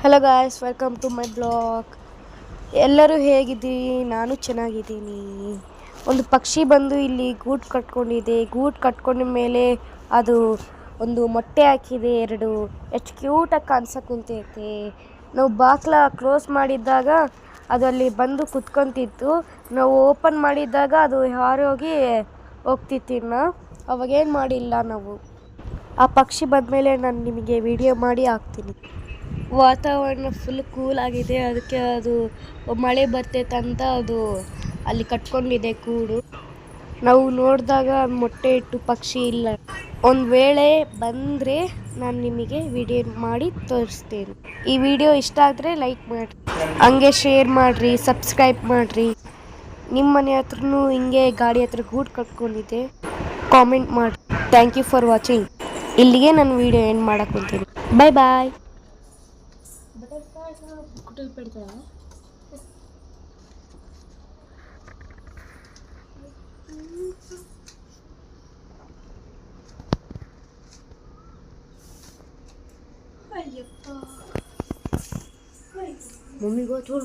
Hello guys, welcome to my blog. ಎಲ್ಲರೂ ಹೇಗಿದ್ದೀರಿ? ನಾನು ಚೆನ್ನಾಗಿದ್ದೀನಿ. ಒಂದು ಪಕ್ಷಿ ಬಂದು ಇಲ್ಲಿ ಗೂಡು ಕಟ್ಕೊಂಡಿದೆ. ಗೂಡು ಕಟ್ಕೊಂಡ ಮೇಲೆ ಅದು ಒಂದು ಮೊಟ್ಟೆ ಹಾಕಿದೆ. ಎರಡು ಎಷ್ಟು ಕ್ಯೂಟಾಗಿ ಕಾಣಿಸೋಕೆ ಕುಂತೈತೆ. ನಾವು ಬಾಕ್ಲ ಕ್ಲೋಸ್ ಮಾಡಿದ್ದಾಗ ಅದು ಅಲ್ಲಿ ಬಂದು ಕುತ್ಕೊತಿತ್ತು. ನಾವು ಓಪನ್ ಮಾಡಿದ್ದಾಗ ಅದು ಹಾರೋಗಿ ಹೋಗ್ತಿತ್ತಿನ್ನು. ಅವಾಗೇನು ಮಾಡಿಲ್ಲ ನಾವು. ಆ ಪಕ್ಷಿ ಬಂದಮೇಲೆ ನಾನು ನಿಮಗೆ ವಿಡಿಯೋ ಮಾಡಿ ಹಾಕ್ತೀನಿ. ವಾತಾವರಣ ಫುಲ್ ಕೂಲ್ ಆಗಿದೆ. ಅದಕ್ಕೆ ಅದು ಮಳೆ ಬರ್ತೈತೆ ಅಂತ ಅದು ಅಲ್ಲಿ ಕಟ್ಕೊಂಡಿದೆ ಕೂಡು. ನಾವು ನೋಡಿದಾಗ ಮೊಟ್ಟೆ ಇಟ್ಟು ಪಕ್ಷಿ ಇಲ್ಲ. ಒಂದು ವೇಳೆ ಬಂದರೆ ನಾನು ನಿಮಗೆ ವಿಡಿಯೋ ಮಾಡಿ ತೋರಿಸ್ತೇನೆ. ಈ ವಿಡಿಯೋ ಇಷ್ಟ ಆದರೆ ಲೈಕ್ ಮಾಡಿರಿ, ಹಂಗೆ ಶೇರ್ ಮಾಡಿರಿ, ಸಬ್ಸ್ಕ್ರೈಬ್ ಮಾಡಿರಿ. ನಿಮ್ಮ ಮನೆ ಹತ್ರನೂ ಹಿಂಗೆ ಗಾಡಿ ಹತ್ರ ಗೂಡು ಕಟ್ಕೊಂಡಿದೆ, ಕಾಮೆಂಟ್ ಮಾಡಿ. Thank you for watching. ಇಲ್ಲಿಗೆ ನಾನು ವಿಡಿಯೋ ಎಂಡ್ ಮಾಡಕ್ಕೆ ಹೋಗ್ತೀನಿ. ಬಾಯ್ ಬಾಯ್. मम्मी को छोड़।